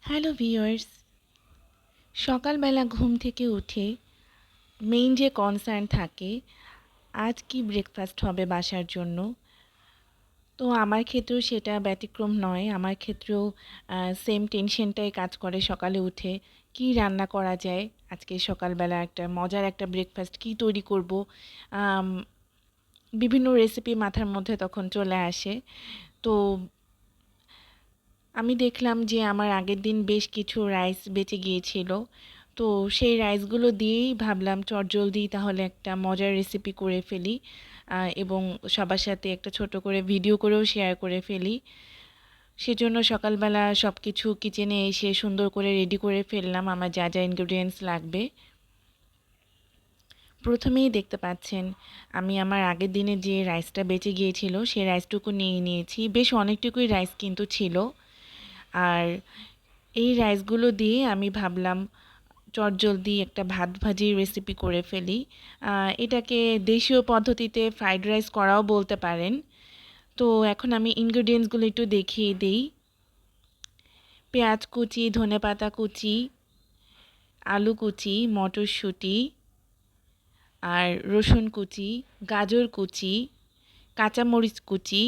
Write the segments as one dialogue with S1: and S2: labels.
S1: Hello viewers, সকালবেলা ঘুম থেকে উঠে মেইন যে কনসার্ন থাকে আজ কি ব্রেকফাস্ট হবে বাসার জন্য। তো আমার ক্ষেত্রেও সেটা ব্যতিক্রম নয়। আমার ক্ষেত্রেও সেম টেনশনটাই কাজ করে সকালে উঠে কি রান্না করা যায়। আজকে সকালবেলা একটা মজার একটা ব্রেকফাস্ট কি তৈরি করব। আম, বিভিন্ন রেসিপি মাথার মধ্যে তখন চলে আসে। তো আমি দেখলাম যে আমার আগের দিন বেশ কিছু রাইস বেঁচে গিয়েছিল। তো সেই রাইসগুলো দিয়েই ভাবলাম চটজলদি তাহলে একটা মজার রেসিপি করে ফেলি, এবং সবার সাথে একটা ছোট করে ভিডিও করেও শেয়ার করে ফেলি। সেজন্য সকালবেলা সব কিছু কিচেনে এসে সুন্দর করে রেডি করে ফেললাম আমার যা যা ইনগ্রেডিয়েন্টস লাগবে। প্রথমেই দেখতে পাচ্ছেন আমি আমার আগের দিনে যে রাইসটা বেঁচে গিয়েছিল সেই রাইসটুকু নিয়ে নিয়েছি। বেশ অনেকটুকুই রাইস কিন্তু ছিল। আর এই রাইসগুলো দিয়ে আমি ভাবলাম চটজলদি একটা ভাত ভাজির রেসিপি করে ফেলি। এটাকে দেশীয় পদ্ধতিতে ফ্রাইড রাইস করাও বলতে পারেন। তো এখন আমি ইনগ্রেডিয়েন্টসগুলো একটু দেখিয়ে দিই। পেঁয়াজ কুচি, ধনেপাতা কুচি, আলু কুচি, মটরশুঁটি আর রসুন কুচি, গাজর কুচি, কাঁচামরিচ কুচি,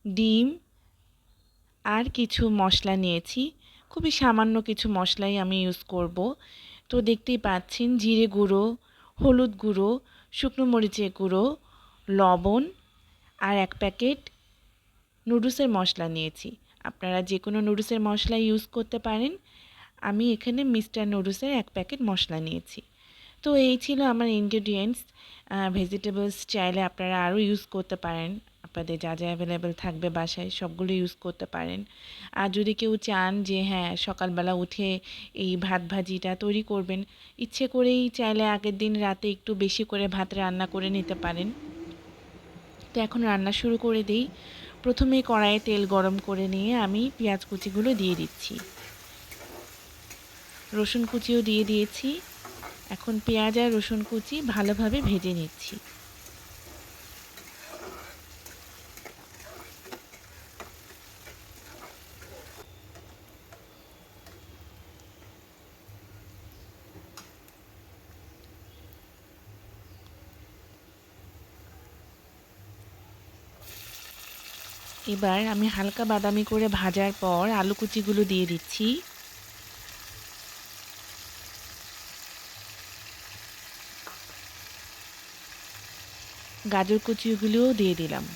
S1: ডিম আর কিছু মশলা নিয়েছি। খুবই সামান্য কিছু মশলাই আমি ইউজ করব। তো দেখতেই পাচ্ছেন জিরে গুঁড়ো, হলুদ গুঁড়ো, শুকনো মরিচের গুঁড়ো, লবণ আর 1 প্যাকেট নুডলসের মশলা নিয়েছি। আপনারা যে কোনো নুডলসের মশলা ইউজ করতে পারেন। আমি এখানে মিস্টার নুডলসের 1 প্যাকেট মশলা নিয়েছি। তো এই ছিল আমার ইনগ্রেডিয়েন্টস। ভেজিটেবলস চাইলে আপনারা আরও ইউজ করতে পারেন। আপনাদের যা যা অ্যাভেলেবেল থাকবে বাসায় সবগুলো ইউজ করতে পারেন। আর যদি কেউ চান যে হ্যাঁ সকালবেলা উঠে এই ভাত ভাজিটা তৈরি করবেন, ইচ্ছে করেই চাইলে আগের দিন রাতে একটু বেশি করে ভাত রান্না করে নিতে পারেন। তো এখন রান্না শুরু করে দিই। প্রথমেই কড়াইয়ে তেল গরম করে নিয়ে আমি পেঁয়াজ কুচিগুলো দিয়ে দিচ্ছি। রসুন কুচিও দিয়ে দিয়েছি। এখন পেঁয়াজ আর রসুন কুচি ভালোভাবে ভেজে নিচ্ছি। এবার আমি হালকা বাদামি করে ভাজার পর আলু কুচিগুলো দিয়ে দিচ্ছি। গাজর কুচিগুলোও দিয়ে দিলাম।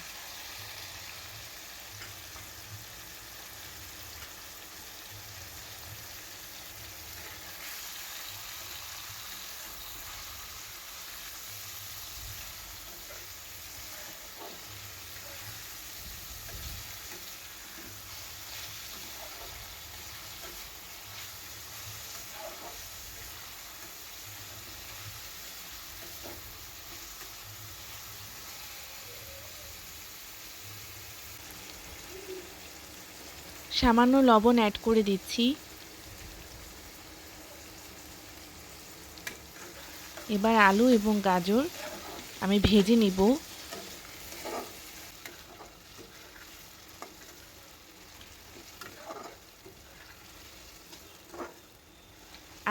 S1: সামান্য লবণ অ্যাড করে দিচ্ছি। এবার আলু এবং গাজর আমি ভেজে নিব।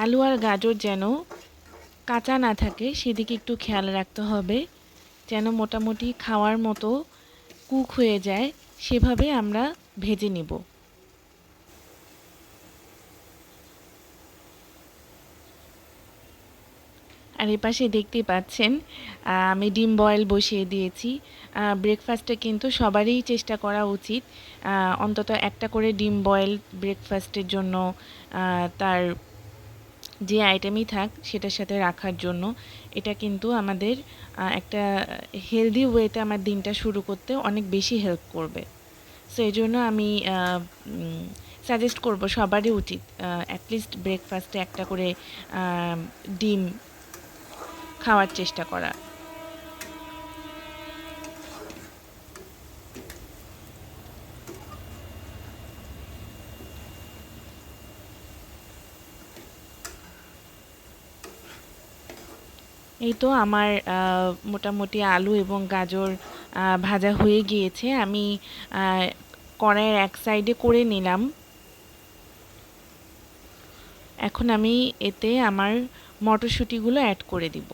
S1: আলু আর গাজর যেন কাঁচা না থাকে সেদিকে একটু খেয়াল রাখতে হবে, যেন মোটামুটি খাওয়ার মতো কুক হয়ে যায় সেভাবে আমরা ভেজে নিব। আর এপাশে দেখতেই পাচ্ছেন আমি ডিম বয়েল বসিয়ে দিয়েছি। ব্রেকফাস্টে কিন্তু সবারই চেষ্টা করা উচিত অন্তত একটা করে ডিম বয়েল ব্রেকফাস্টের জন্য তার যে আইটেমই থাক সেটার সাথে রাখার জন্য। এটা কিন্তু আমাদের একটা হেলদি ওয়েতে আমার দিনটা শুরু করতে অনেক বেশি হেল্প করবে। সো এই জন্য আমি সাজেস্ট করব সবারই উচিত অ্যাটলিস্ট ব্রেকফাস্টে একটা করে ডিম খাওয়ার চেষ্টা করা। এই তো আমার মোটামুটি আলু এবং গাজর ভাজা হয়ে গিয়েছে। আমি কড়াইয়ের এক সাইডে করে নিলাম। এখন আমি এতে আমার মটরশুঁটিগুলো অ্যাড করে দিব।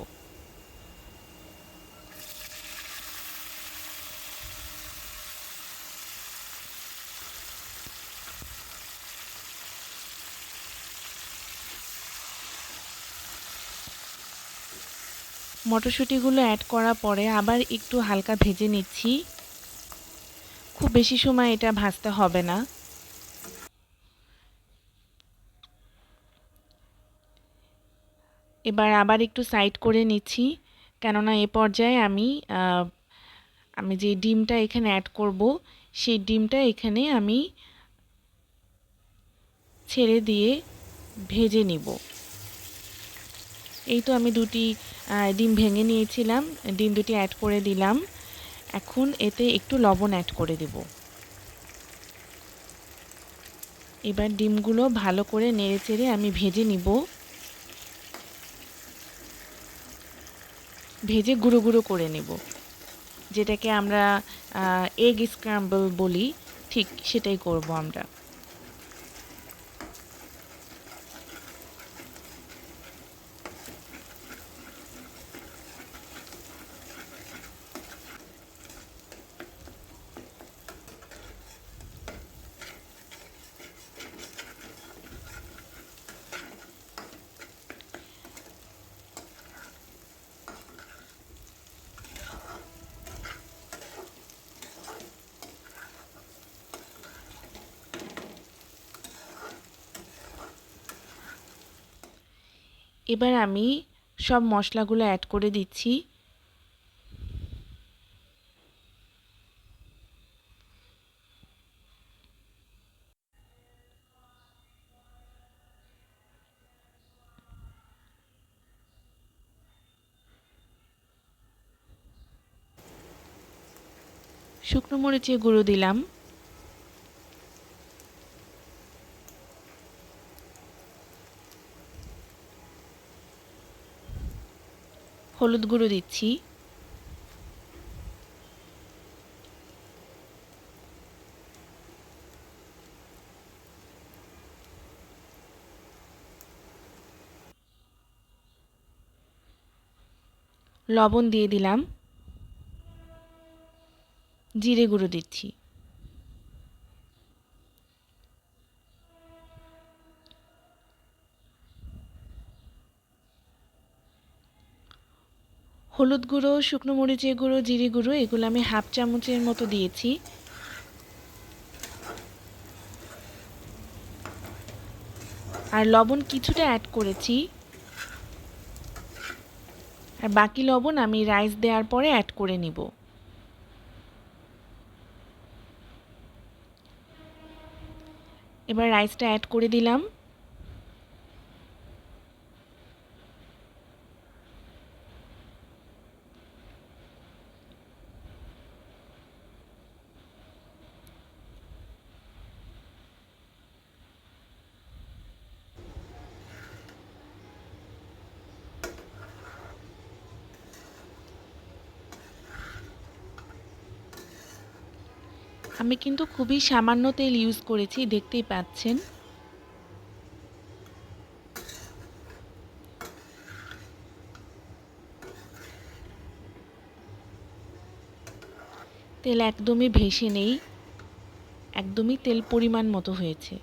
S1: মটরশুঁটিগুলো অ্যাড করার পরে আবার একটু হালকা ভেজে নিচ্ছি। খুব বেশি সময় এটা ভাজতে হবে না। এবার আবার একটু সাইড করে নিচ্ছি, কেননা এ পর্যায়ে আমি যে ডিমটা এখানে অ্যাড করব সেই ডিমটা এখানে আমি ছেড়ে দিয়ে ভেজে নিব। এই তো আমি দুটি ডিম ভেঙে নিয়েছিলাম, ডিম দুটি অ্যাড করে দিলাম। এখন এতে একটু লবণ অ্যাড করে দেব। এবার ডিমগুলো ভালো করে নেড়েচেড়ে আমি ভেজে নিব। ভেজে গুঁড়ো গুঁড়ো করে নেব, যেটাকে আমরা এগ স্ক্র্যাম্বল বলি, ঠিক সেটাই করব আমরা। এবার আমি সব মশলাগুলো অ্যাড করে দিচ্ছি। শুকনো মরিচের গুঁড়ো দিলাম, হলুদ গুঁড়ো দিচ্ছি, লবণ দিয়ে দিলাম, জিরে গুঁড়ো দিচ্ছি। হলুদ গুঁড়ো, শুকনো মরিচের গুঁড়ো, জিরে গুঁড়ো এগুলো আমি হাফ চামচের মতো দিয়েছি। আর লবণ কিছুটা অ্যাড করেছি, আর বাকি লবণ আমি রাইস দেওয়ার পরে অ্যাড করে নিব। এবার রাইসটা অ্যাড করে দিলাম। আমি কিন্তু খুবই সামান্য তেল ইউজ করেছি, দেখতেই পাচ্ছেন। তেল একদমই ভেসে নেই, একদমই তেল পরিমাণ মতো হয়েছে।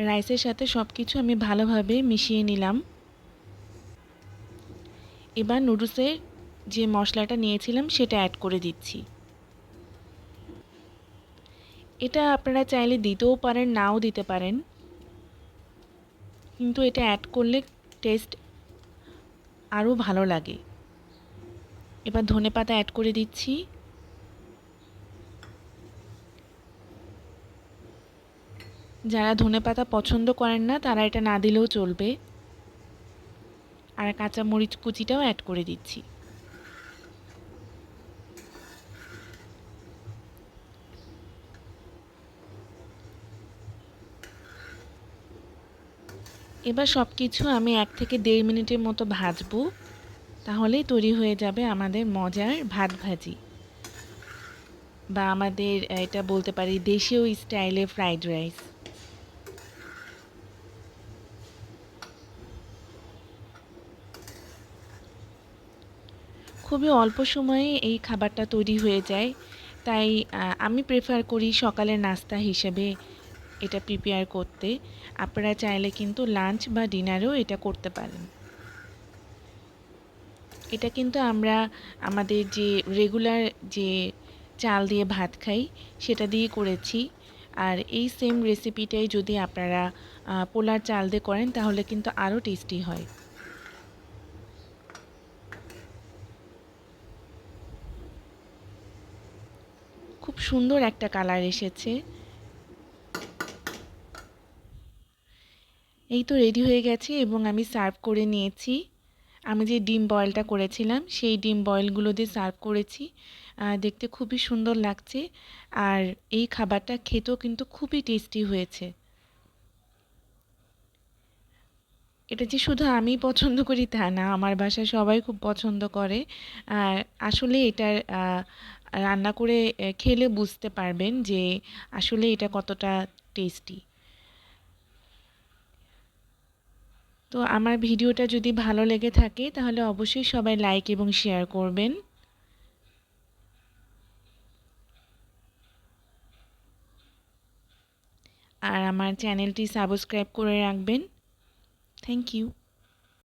S1: রাইসের সাথে সব কিছু আমি ভালোভাবে মিশিয়ে নিলাম। এবার নুডলসের যে মশলাটা নিয়েছিলাম সেটা অ্যাড করে দিচ্ছি। এটা আপনারা চাইলে দিতেও পারেন, নাও দিতে পারেন, কিন্তু এটা অ্যাড করলে টেস্ট আরও ভালো লাগে। এবার ধনেপাতা অ্যাড করে দিচ্ছি। যারা ধনেপাতা পছন্দ করেন না তারা এটা না দিলেও চলবে। আর কাঁচা মরিচ কুচিটাও অ্যাড করে দিচ্ছি। এবার সব কিছু আমি 1 থেকে 1.5 মিনিটের মতো ভাজবো। তাহলেই তৈরি হয়ে যাবে আমাদের মজার ভাত ভাজি, বা আমাদের এটা বলতে পারি দেশীয় স্টাইলে ফ্রাইড রাইস। খুবই অল্প সময়ে এই খাবারটা তৈরি হয়ে যায়, তাই আমি প্রেফার করি সকালের নাস্তা হিসেবে এটা প্রিপেয়ার করতে। আপনারা চাইলে কিন্তু লাঞ্চ বা ডিনারেও এটা করতে পারেন। এটা কিন্তু আমরা আমাদের যে রেগুলার যে চাল দিয়ে ভাত খাই সেটা দিয়ে করেছি। আর এই সেম রেসিপিটাই যদি আপনারা পোলার চাল দিয়ে করেন তাহলে কিন্তু আরও টেস্টি হয়। খুব সুন্দর একটা কালার এসেছে। এই তো রেডি হয়ে গেছে এবং আমি সার্ভ করে নিয়েছি। আমি যে ডিম বয়েলটা করেছিলাম সেই ডিম বয়েলগুলো দিয়ে সার্ভ করেছি। দেখতে খুবই সুন্দর লাগছে, আর এই খাবারটা খেতেও কিন্তু খুবই টেস্টি হয়েছে। এটা যে শুধু আমি পছন্দ করি তা না, আমার বাসায় সবাই খুব পছন্দ করে। আর আসলে এটার রান্না করে খেলে বুঝতে পারবেন যে আসলে এটা কতটা টেস্টি। তো আমার ভিডিওটা যদি ভালো লেগে থাকে তাহলে অবশ্যই সবাই লাইক এবং শেয়ার করবেন, আর আমার চ্যানেলটি সাবস্ক্রাইব করে রাখবেন। Thank you.